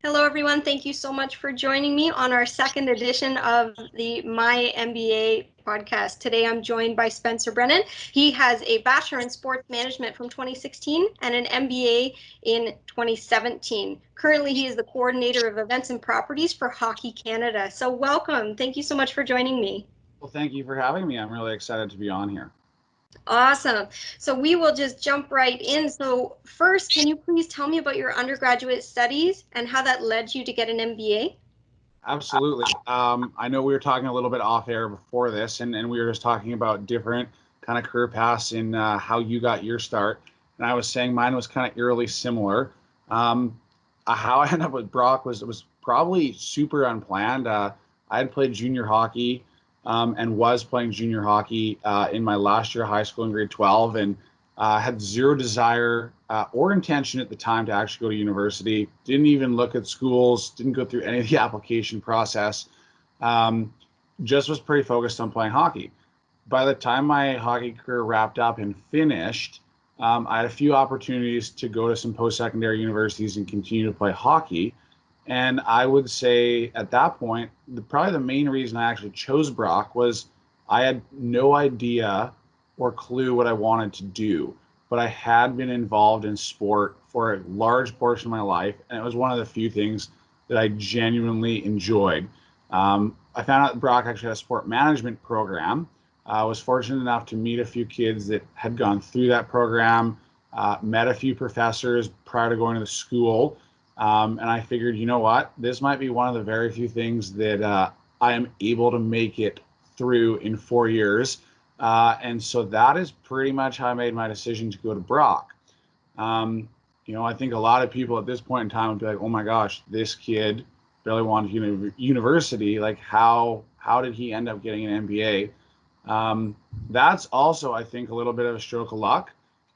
Hello, everyone. Thank you so much for joining me on our second edition of the My MBA podcast. Today, I'm joined by Spencer Brennan. He has a Bachelor in Sports Management from 2016 and an MBA in 2017. Currently, he is the coordinator of events and properties for Hockey Canada. So welcome. Thank you so much for joining me. Well, thank you for having me. I'm really excited to be on here. Awesome. So we will just jump right in. So first, can you please tell me about your undergraduate studies and how that led you to get an MBA? Absolutely. I know we were talking a little bit off air before this, and we were just talking about different kind of career paths and how you got your start. And I was saying mine was kind of eerily similar. How I ended up with Brock was probably super unplanned. I had played junior hockey and was playing junior hockey in my last year of high school in grade 12, and had zero desire or intention at the time to actually go to university. Didn't even look at schools, didn't go through any of the application process. Just was pretty focused on playing hockey. By the time my hockey career wrapped up and finished, I had a few opportunities to go to some post-secondary universities and continue to play hockey. And I would say at that point, probably the main reason I actually chose Brock was I had no idea or clue what I wanted to do, but I had been involved in sport for a large portion of my life, and it was one of the few things that I genuinely enjoyed. I found out Brock actually had a sport management program. I was fortunate enough to meet a few kids that had gone through that program, met a few professors prior to going to the school, and I figured, you know what, this might be one of the very few things that I am able to make it through in 4 years. And so that is pretty much how I made my decision to go to Brock. I think a lot of people at this point in time would be like, oh my gosh, this kid barely wanted university. Like, how did he end up getting an MBA? That's also, I think, a little bit of a stroke of luck.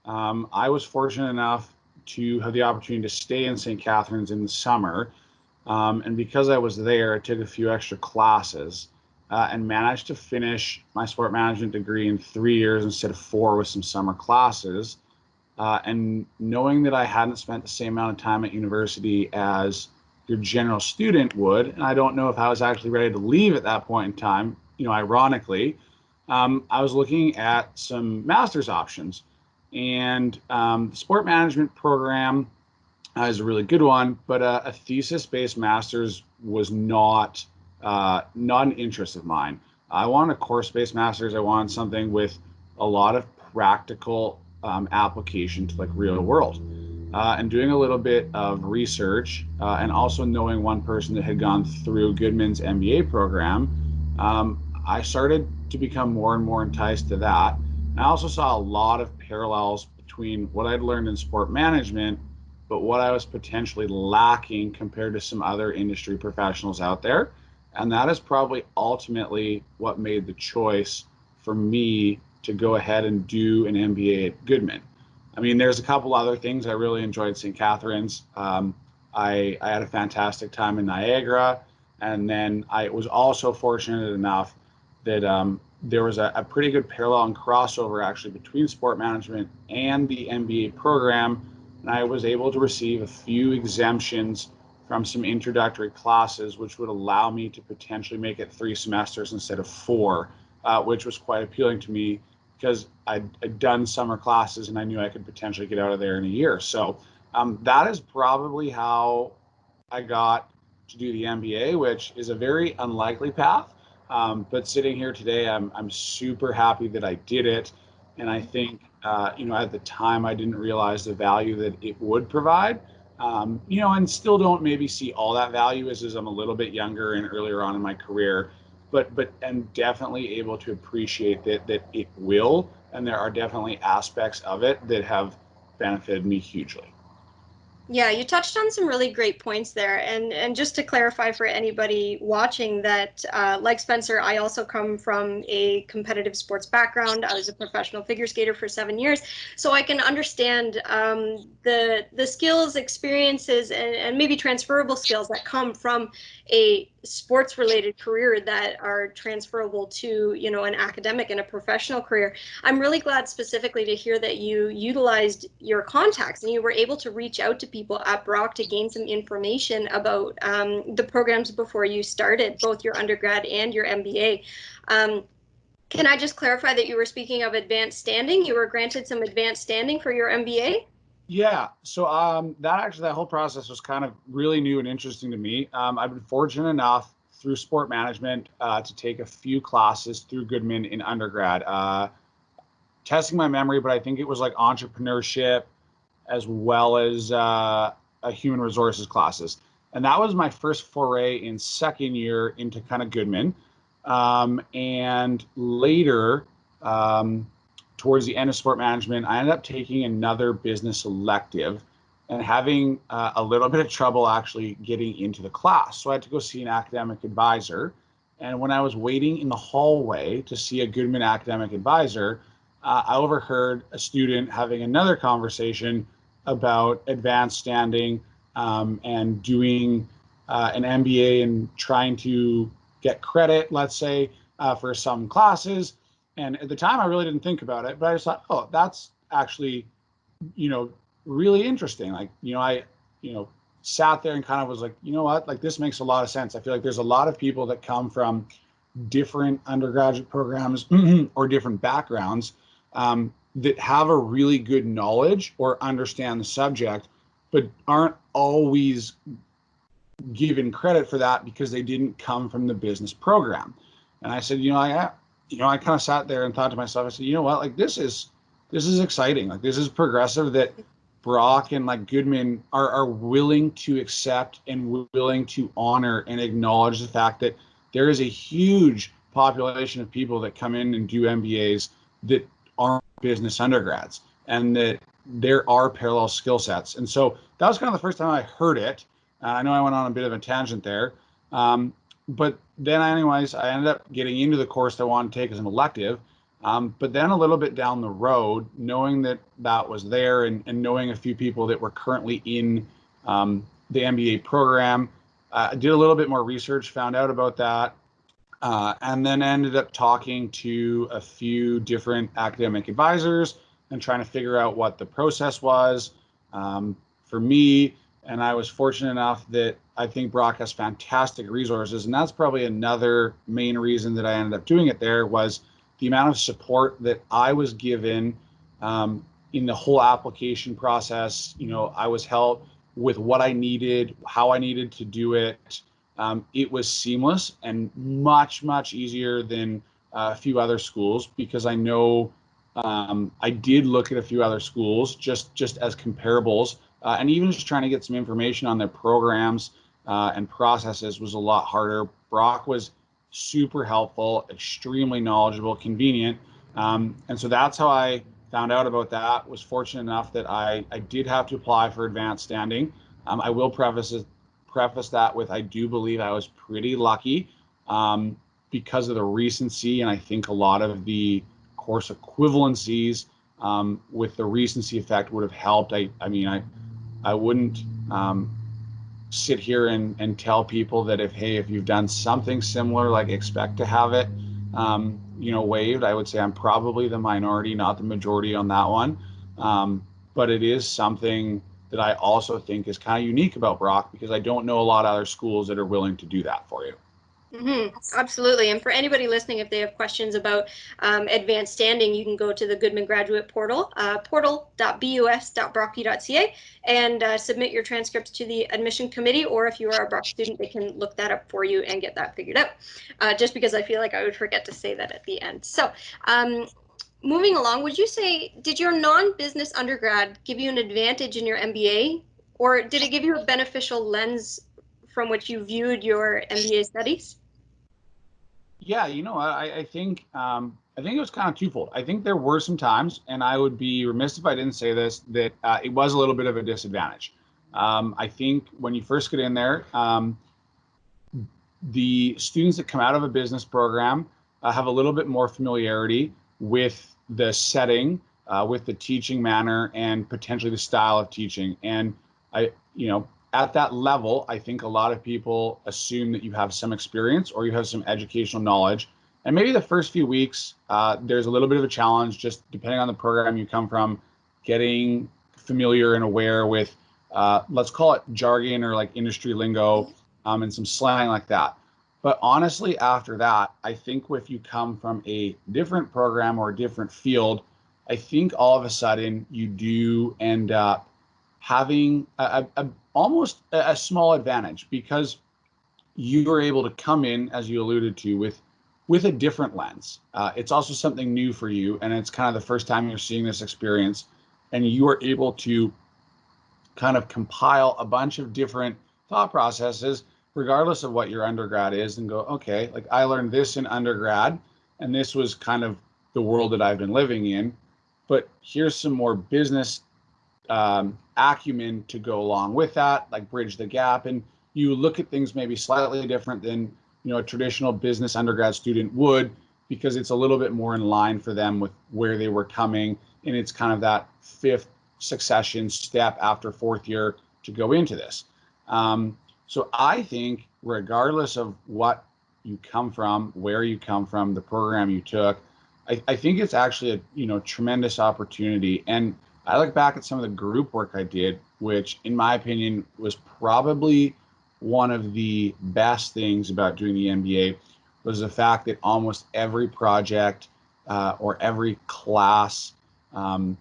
I was fortunate enough to have the opportunity to stay in St. Catharines in the summer. And because I was there, I took a few extra classes and managed to finish my sport management degree in 3 years instead of 4 with some summer classes. And knowing that I hadn't spent the same amount of time at university as your general student would, and I don't know if I was actually ready to leave at that point in time, ironically, I was looking at some master's options. And the sport management program is a really good one, but a thesis-based master's was not an interest of mine. I wanted a course-based master's. I wanted something with a lot of practical application to like real world. And doing a little bit of research and also knowing one person that had gone through Goodman's MBA program, I started to become more and more enticed to that. And I also saw a lot of parallels between what I'd learned in sport management, but what I was potentially lacking compared to some other industry professionals out there. And that is probably ultimately what made the choice for me to go ahead and do an MBA at Goodman. I mean, there's a couple other things. I really enjoyed St. Catharines. I had a fantastic time in Niagara. And then I was also fortunate enough that there was a pretty good parallel and crossover actually between sport management and the MBA program. And I was able to receive a few exemptions from some introductory classes, which would allow me to potentially make it 3 semesters instead of 4, which was quite appealing to me because I'd done summer classes and I knew I could potentially get out of there in a year. So that is probably how I got to do the MBA, which is a very unlikely path. But sitting here today, I'm super happy that I did it. And I think, at the time, I didn't realize the value that it would provide. And still don't maybe see all that value as I'm a little bit younger and earlier on in my career, but am definitely able to appreciate that it will, and there are definitely aspects of it that have benefited me hugely. Yeah, you touched on some really great points there. And just to clarify for anybody watching that, like Spencer, I also come from a competitive sports background. I was a professional figure skater for 7 years, so I can understand the skills, experiences, and maybe transferable skills that come from a sports related career that are transferable to, an academic and a professional career. I'm really glad specifically to hear that you utilized your contacts and you were able to reach out to people people at Brock to gain some information about the programs before you started, both your undergrad and your MBA. Can I just clarify that you were speaking of advanced standing? You were granted some advanced standing for your MBA? Yeah, so that whole process was kind of really new and interesting to me. I've been fortunate enough through sport management to take a few classes through Goodman in undergrad. Testing my memory, but I think it was like entrepreneurship as well as a human resources classes. And that was my first foray in second year into kind of Goodman. And later, towards the end of sport management, I ended up taking another business elective and having a little bit of trouble actually getting into the class. So I had to go see an academic advisor. And when I was waiting in the hallway to see a Goodman academic advisor, I overheard a student having another conversation about advanced standing and doing an MBA and trying to get credit, let's say, for some classes. And at the time, I really didn't think about it, but I just thought, oh, that's actually, really interesting. Like, I, sat there and kind of was like, you know what, like this makes a lot of sense. I feel like there's a lot of people that come from different undergraduate programs or different backgrounds that have a really good knowledge or understand the subject, but aren't always given credit for that because they didn't come from the business program. And I said, I kind of sat there and thought to myself, I said, you know what, like this is exciting. Like this is progressive that Brock and like Goodman are willing to accept and willing to honor and acknowledge the fact that there is a huge population of people that come in and do MBAs that aren't business undergrads, and that there are parallel skill sets. And so that was kind of the first time I heard it. I know I went on a bit of a tangent there. But then anyways, I ended up getting into the course that I wanted to take as an elective. But then a little bit down the road, knowing that was there and knowing a few people that were currently in the MBA program, I did a little bit more research, found out about that, and then ended up talking to a few different academic advisors and trying to figure out what the process was for me. And I was fortunate enough that I think Brock has fantastic resources. And that's probably another main reason that I ended up doing it there was the amount of support that I was given in the whole application process. I was helped with what I needed, how I needed to do it. It was seamless and much, much easier than a few other schools because I know I did look at a few other schools just as comparables. And even just trying to get some information on their programs and processes was a lot harder. Brock was super helpful, extremely knowledgeable, convenient. And so that's how I found out about that. Was fortunate enough that I did have to apply for advanced standing. I will preface that with I do believe I was pretty lucky because of the recency, and I think a lot of the course equivalencies with the recency effect would have helped. I wouldn't sit here and tell people that if you've done something similar, like expect to have it, waived. I would say I'm probably the minority, not the majority on that one. But it is something that I also think is kind of unique about Brock because I don't know a lot of other schools that are willing to do that for you. Mm-hmm. Absolutely. And for anybody listening, if they have questions about advanced standing, you can go to the Goodman Graduate Portal, portal.bus.brocky.ca, and submit your transcripts to the admission committee. Or if you are a Brock student, they can look that up for you and get that figured out. Just because I feel like I would forget to say that at the end. So moving along, would you say, did your non-business undergrad give you an advantage in your MBA? Or did it give you a beneficial lens from which you viewed your MBA studies? Yeah, I think it was kind of twofold. I think there were some times, and I would be remiss if I didn't say this, that it was a little bit of a disadvantage. I think when you first get in there, the students that come out of a business program have a little bit more familiarity with the setting, with the teaching manner, and potentially the style of teaching. And at that level, I think a lot of people assume that you have some experience or you have some educational knowledge. And maybe the first few weeks, there's a little bit of a challenge, just depending on the program you come from, getting familiar and aware with let's call it jargon or like industry lingo, and some slang like that. But honestly, after that, I think if you come from a different program or a different field, I think all of a sudden you do end up having almost a small advantage because you are able to come in, as you alluded to, with a different lens. It's also something new for you, and it's kind of the first time you're seeing this experience, and you are able to kind of compile a bunch of different thought processes, regardless of what your undergrad is, and go, okay, like I learned this in undergrad, and this was kind of the world that I've been living in, but here's some more business acumen to go along with that, like bridge the gap. And you look at things maybe slightly different than a traditional business undergrad student would, because it's a little bit more in line for them with where they were coming. And it's kind of that fifth succession step after fourth year to go into this. So I think regardless of what you come from, where you come from, the program you took, I think it's actually a tremendous opportunity. And I look back at some of the group work I did, which in my opinion was probably one of the best things about doing the MBA, was the fact that almost every project or every class kind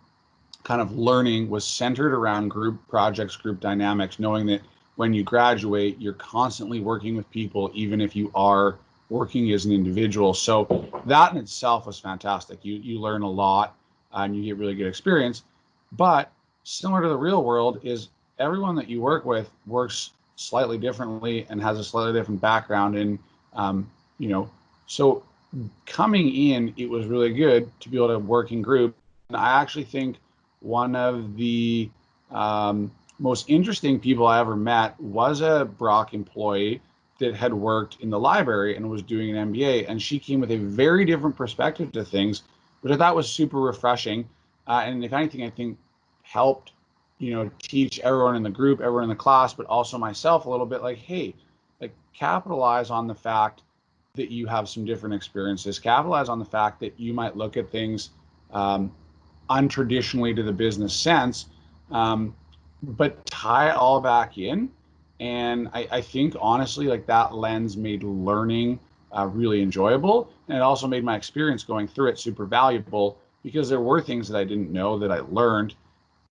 of learning was centered around group projects, group dynamics, knowing that when you graduate, you're constantly working with people, even if you are working as an individual. So that in itself was fantastic. You learn a lot and you get really good experience. But similar to the real world is everyone that you work with works slightly differently and has a slightly different background. And, so coming in, it was really good to be able to work in group. And I actually think one of the most interesting people I ever met was a Brock employee that had worked in the library and was doing an MBA. And she came with a very different perspective to things, which I thought was super refreshing. And if anything, I think helped, teach everyone in the group, everyone in the class, but also myself a little bit like, hey, like capitalize on the fact that you have some different experiences, capitalize on the fact that you might look at things untraditionally to the business sense, but tie it all back in. And I think honestly, like that lens made learning really enjoyable. And it also made my experience going through it super valuable, because there were things that I didn't know that I learned,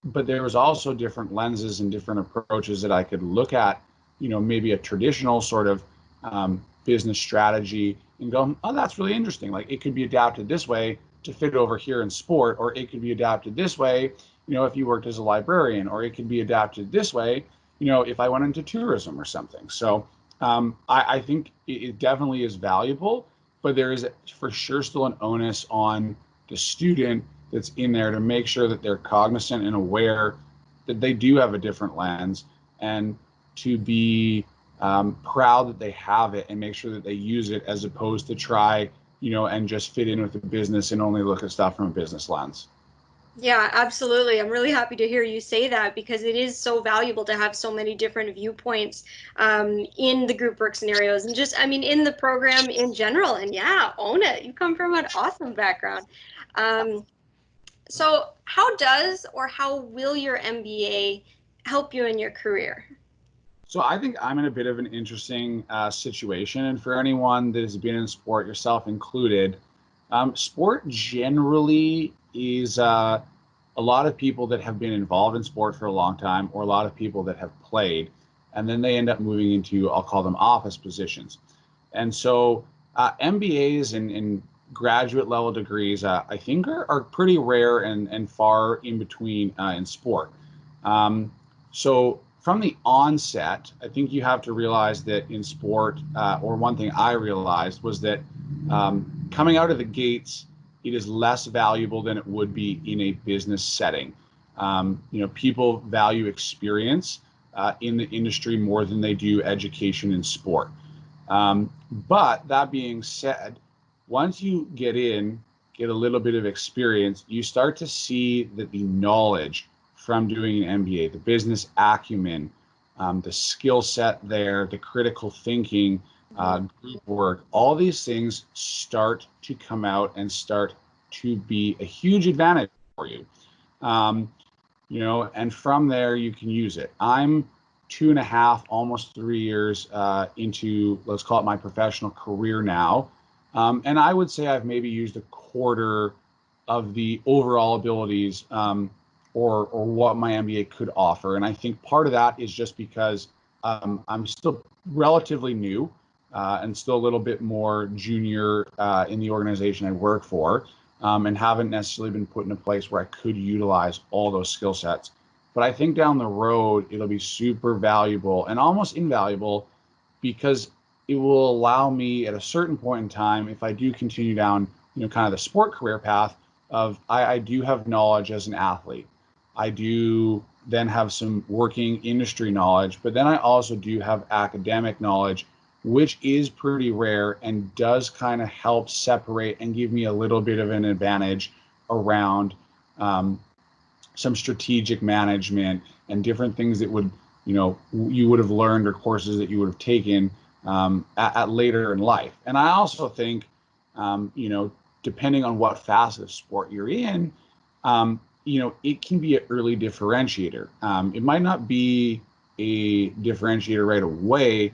but there was also different lenses and different approaches that I could look at, maybe a traditional sort of business strategy and go, oh, that's really interesting. Like it could be adapted this way to fit over here in sport, or it could be adapted this way, if you worked as a librarian, or it could be adapted this way, if I went into tourism or something. So I think it definitely is valuable, but there is for sure still an onus on the student that's in there to make sure that they're cognizant and aware that they do have a different lens, and to be proud that they have it and make sure that they use it, as opposed to try, and just fit in with the business and only look at stuff from a business lens. Yeah, absolutely. I'm really happy to hear you say that, because it is so valuable to have so many different viewpoints in the group work scenarios, and just, I mean, in the program in general. And yeah, own it. You come from an awesome background. Um, so how will your MBA help you in your career? So I think I'm in a bit of an interesting situation, and for anyone that has been in sport, yourself included, sport generally is a lot of people that have been involved in sport for a long time, or a lot of people that have played, and then they end up moving into, I'll call them office positions. And so MBAs and graduate level degrees, I think are pretty rare and far in between in sport. So from the onset, I think you have to realize that in sport, or one thing I realized was that coming out of the gates, it is less valuable than it would be in a business setting. People value experience in the industry more than they do education in sport. But that being said, once you get in, get a little bit of experience, you start to see that the knowledge from doing an MBA, the business acumen, the skill set there, the critical thinking, group work, all these things start to come out and start to be a huge advantage for you. Um, and from there you can use it. I'm 2.5, almost 3 years into, let's call it my professional career now. And I would say I've maybe used a quarter of the overall abilities or what my MBA could offer. And I think part of that is just because I'm still relatively new and still a little bit more junior in the organization I work for, and haven't necessarily been put in a place where I could utilize all those skill sets. But I think down the road, it'll be super valuable and almost invaluable because it will allow me at a certain point in time, if I do continue down, kind of the sport career path of I do have knowledge as an athlete. I do then have some working industry knowledge, but then I also do have academic knowledge, which is pretty rare and does kind of help separate and give me a little bit of an advantage around some strategic management and different things that would, you would have learned or courses that you would have taken at later in life. And I also think, depending on what facet of sport you're in, it can be an early differentiator. It might not be a differentiator right away,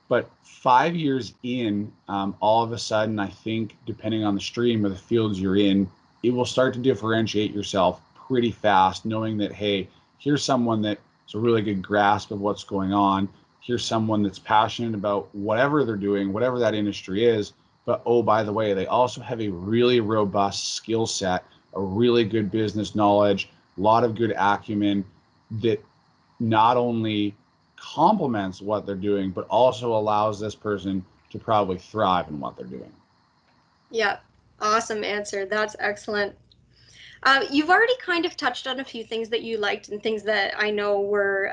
but 5 years in, all of a sudden, I think, depending on the stream or the fields you're in, it will start to differentiate yourself pretty fast, knowing that, hey, here's someone that's a really good grasp of what's going on. Here's someone that's passionate about whatever they're doing, whatever that industry is. But, oh, by the way, they also have a really robust skill set, a really good business knowledge, a lot of good acumen that not only complements what they're doing, but also allows this person to probably thrive in what they're doing. Yeah, awesome answer. That's excellent. You've already kind of touched on a few things that you liked and things that I know were,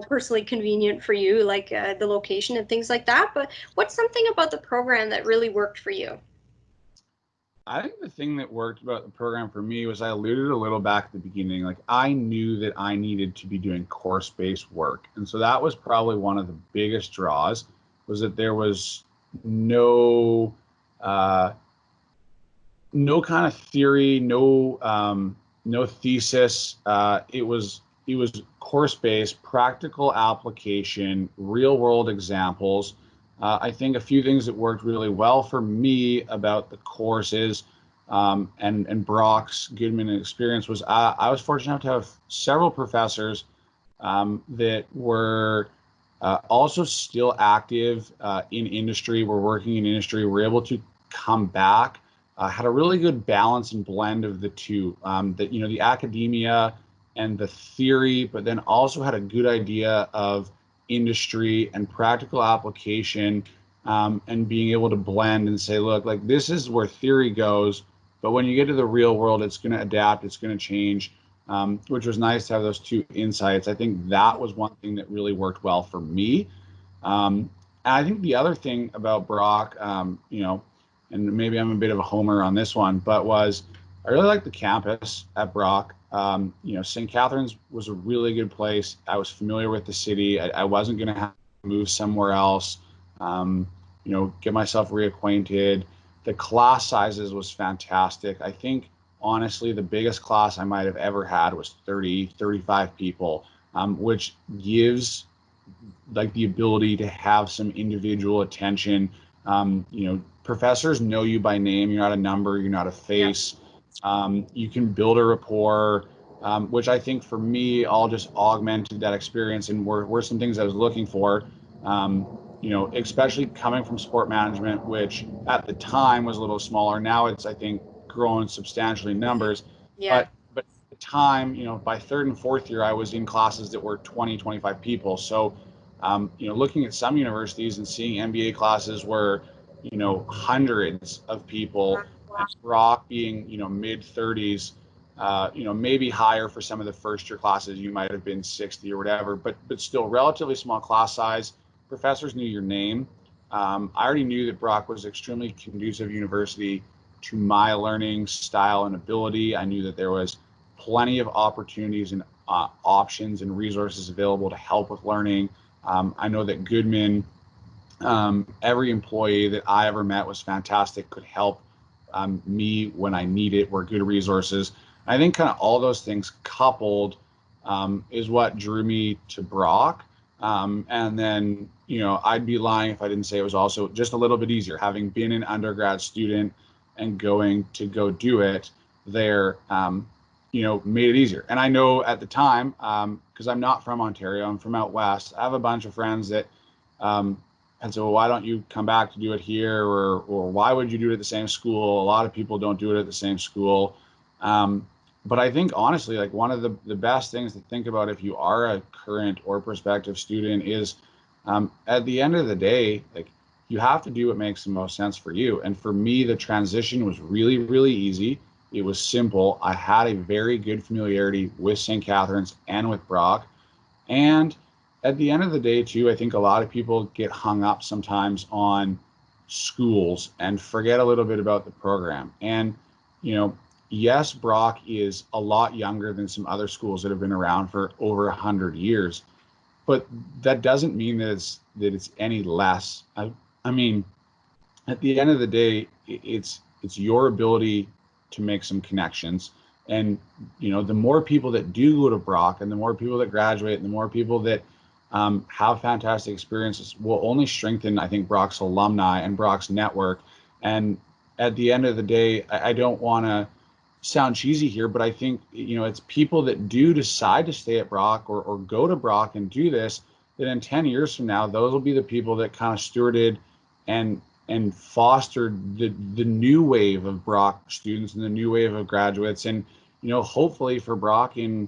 personally convenient for you, like the location and things like that. But what's something about the program that really worked for you? I think the thing that worked about the program for me was I alluded a little back at the beginning. Like I knew that I needed to be doing course-based work. And so that was probably one of the biggest draws, was that there was no uh, no kind of theory, no thesis. It was course based, practical application, real world examples. I think a few things that worked really well for me about the courses and Brock's Goodman experience was I was fortunate enough to have several professors that were also still active in industry, were working in industry, were able to come back, had a really good balance and blend of the two, that, the academia and the theory, but then also had a good idea of industry and practical application, and being able to blend and say, look, like this is where theory goes, but when you get to the real world, it's going to adapt, it's going to change, which was nice to have those two insights. I think that was one thing that really worked well for me. And I think the other thing about Brock, and maybe I'm a bit of a homer on this one, but was I really liked the campus at Brock. St. Catharines was a really good place. I was familiar with the city. I wasn't going to have to move somewhere else, get myself reacquainted. The class sizes was fantastic. I think, honestly, the biggest class I might have ever had was 30, 35 people, which gives like the ability to have some individual attention. Professors know you by name. You're not a number. You're not a face. You can build a rapport, which I think for me all just augmented that experience and were some things I was looking for. Especially coming from sport management, which at the time was a little smaller. Now it's, I think, grown substantially in numbers. Yeah. But at the time, by third and fourth year, I was in classes that were 20, 25 people. So, looking at some universities and seeing MBA classes where, hundreds of people, and Brock being, mid 30s, maybe higher for some of the first year classes, you might have been 60 or whatever, but still relatively small class size. Professors knew your name. I already knew that Brock was extremely conducive university to my learning style and ability. I knew that there was plenty of opportunities and options and resources available to help with learning. I know that Goodman, every employee that I ever met was fantastic, could help me when I need it, were good resources. I think kind of all those things coupled is what drew me to Brock. And then, I'd be lying if I didn't say it was also just a little bit easier. Having been an undergrad student and going to go do it there, made it easier. And I know at the time, because I'm not from Ontario, I'm from out west, I have a bunch of friends that and so why don't you come back to do it here, or why would you do it at the same school? A lot of people don't do it at the same school. But I think honestly, like one of the best things to think about if you are a current or prospective student is at the end of the day, like you have to do what makes the most sense for you. And for me, the transition was really, really easy. It was simple. I had a very good familiarity with St. Catharines and with Brock. And at the end of the day, too, I think a lot of people get hung up sometimes on schools and forget a little bit about the program. And, yes, Brock is a lot younger than some other schools that have been around for over 100 years, but that doesn't mean that it's any less. I mean, at the end of the day, it's your ability to make some connections. And the more people that do go to Brock, and the more people that graduate, and the more people that have fantastic experiences, will only strengthen, I think, Brock's alumni and Brock's network. And at the end of the day, I don't want to sound cheesy here, but I think it's people that do decide to stay at Brock, or go to Brock and do this, that in 10 years from now, those will be the people that kind of stewarded and fostered the new wave of Brock students and the new wave of graduates. And hopefully for Brock in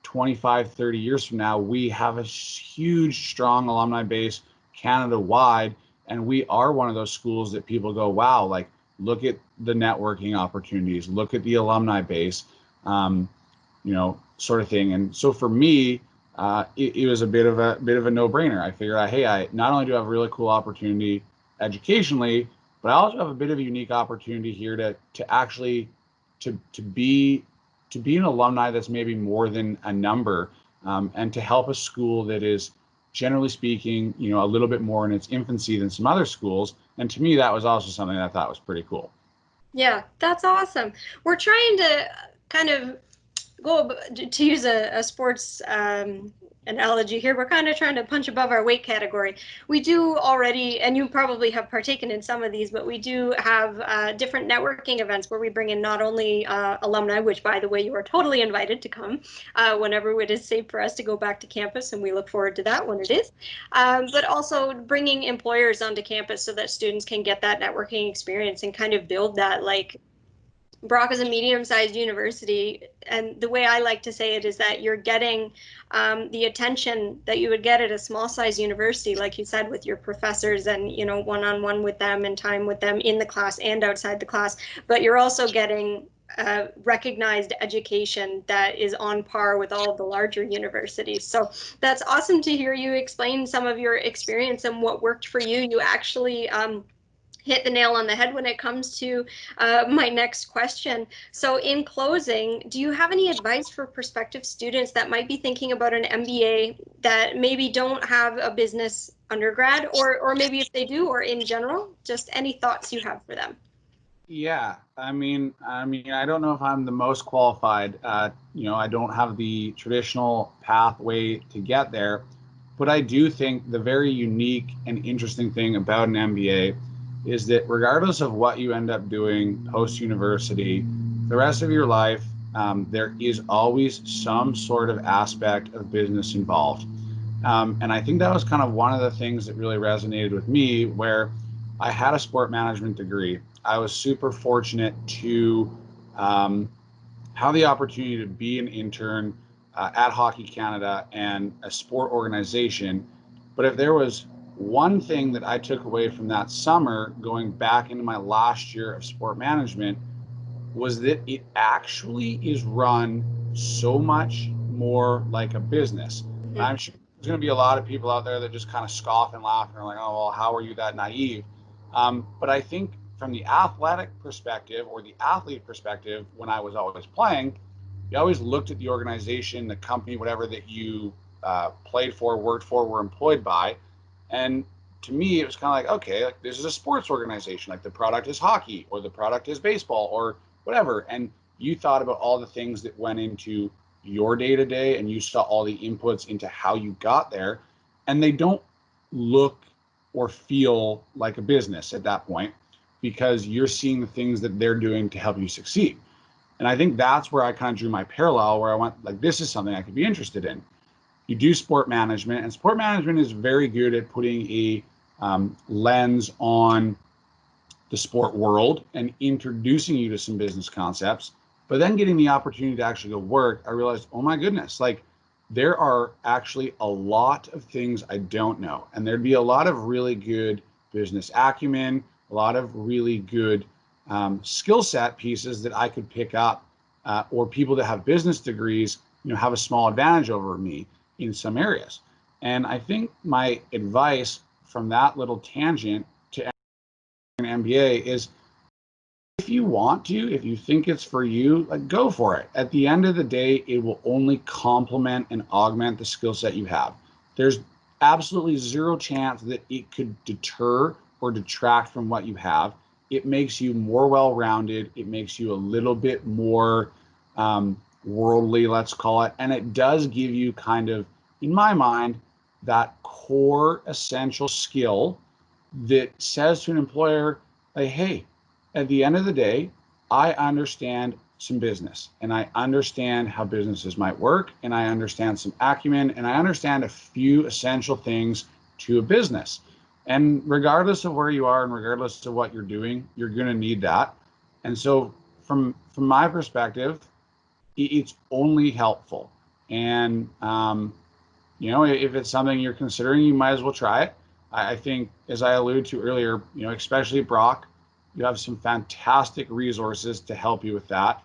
25, 30 years from now, we have a huge, strong alumni base Canada wide, and we are one of those schools that people go, wow, like look at the networking opportunities, look at the alumni base, sort of thing. And so for me, it was a bit of a no-brainer. I figured out, hey, I not only do I have a really cool opportunity educationally, but I also have a bit of a unique opportunity here to actually to be an alumni that's maybe more than a number, and to help a school that is, generally speaking, a little bit more in its infancy than some other schools. And to me, that was also something that I thought was pretty cool. Yeah, that's awesome. We're trying to kind of to use a sports analogy here, we're kind of trying to punch above our weight category. We do already, and you probably have partaken in some of these, but we do have different networking events where we bring in not only alumni, which, by the way, you are totally invited to come whenever it is safe for us to go back to campus, and we look forward to that when it is, but also bringing employers onto campus so that students can get that networking experience and kind of build that, like, Brock is a medium-sized university, and the way I like to say it is that you're getting the attention that you would get at a small-sized university, like you said, with your professors and one-on-one with them and time with them in the class and outside the class. But you're also getting recognized education that is on par with all of the larger universities. So that's awesome to hear you explain some of your experience and what worked for you. You actually hit the nail on the head when it comes to my next question. So in closing, do you have any advice for prospective students that might be thinking about an MBA that maybe don't have a business undergrad, or maybe if they do, or in general, just any thoughts you have for them? Yeah, I mean, I don't know if I'm the most qualified. I don't have the traditional pathway to get there, but I do think the very unique and interesting thing about an MBA is that regardless of what you end up doing post university, the rest of your life, there is always some sort of aspect of business involved. And I think that was kind of one of the things that really resonated with me, where I had a sport management degree. I was super fortunate to have the opportunity to be an intern at Hockey Canada and a sport organization. But if there was one thing that I took away from that summer, going back into my last year of sport management, was that it actually is run so much more like a business. And Mhm. I'm sure there's going to be a lot of people out there that just kind of scoff and laugh and are like, oh, well, how are you that naive? But I think from the athletic perspective, or the athlete perspective, when I was always playing, you always looked at the organization, the company, whatever that you played for, worked for, were employed by. And to me, it was kind of like, okay, like this is a sports organization. Like the product is hockey, or the product is baseball, or whatever. And you thought about all the things that went into your day to day and you saw all the inputs into how you got there, and they don't look or feel like a business at that point because you're seeing the things that they're doing to help you succeed. And I think that's where I kind of drew my parallel, where I went, like, this is something I could be interested in. You do sport management, and sport management is very good at putting a lens on the sport world and introducing you to some business concepts. But then getting the opportunity to actually go work, I realized, oh my goodness, like there are actually a lot of things I don't know. And there'd be a lot of really good business acumen, a lot of really good skill set pieces that I could pick up, or people that have business degrees, have a small advantage over me in some areas. And I think my advice from that little tangent to an MBA is, if you want to, if you think it's for you, like, go for it. At the end of the day, it will only complement and augment the skill set you have. There's absolutely zero chance that it could deter or detract from what you have. It makes you more well-rounded. It makes you a little bit more worldly, let's call it. And it does give you kind of, in my mind, that core essential skill that says to an employer, like, hey, at the end of the day, I understand some business and I understand how businesses might work, and I understand some acumen, and I understand a few essential things to a business. And regardless of where you are and regardless of what you're doing, you're going to need that. And so from my perspective, it's only helpful. And if it's something you're considering, you might as well try it. I think, as I alluded to earlier, especially Brock, you have some fantastic resources to help you with that.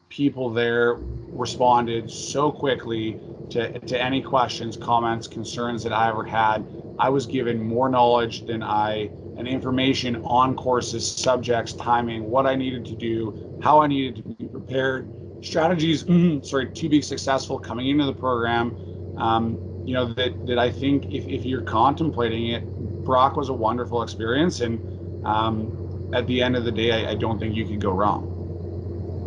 People there responded so quickly to any questions, comments, concerns that I ever had. I was given more knowledge and information on courses, subjects, timing, what I needed to do, how I needed to be prepared, strategies, to be successful coming into the program. That I think if you're contemplating it, Brock was a wonderful experience. And at the end of the day, I don't think you can go wrong.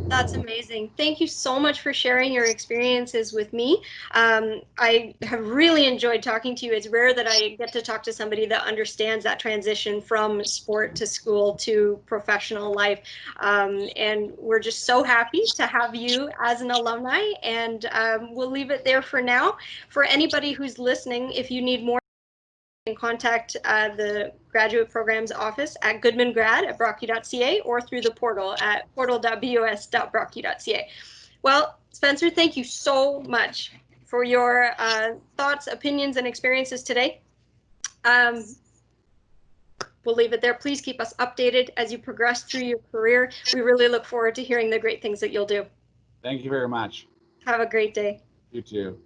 That's amazing. Thank you so much for sharing your experiences with me. I have really enjoyed talking to you. It's rare that I get to talk to somebody that understands that transition from sport to school to professional life. And we're just so happy to have you as an alumni. And we'll leave it there for now. For anybody who's listening, if you need more, can contact the graduate programs office at goodmangrad@brocky.ca or through the portal at portal.bus.brocky.ca. Well, Spencer, thank you so much for your thoughts, opinions, and experiences today. We'll leave it there. Please keep us updated as you progress through your career. We really look forward to hearing the great things that you'll do. Thank you very much. Have a great day. You too.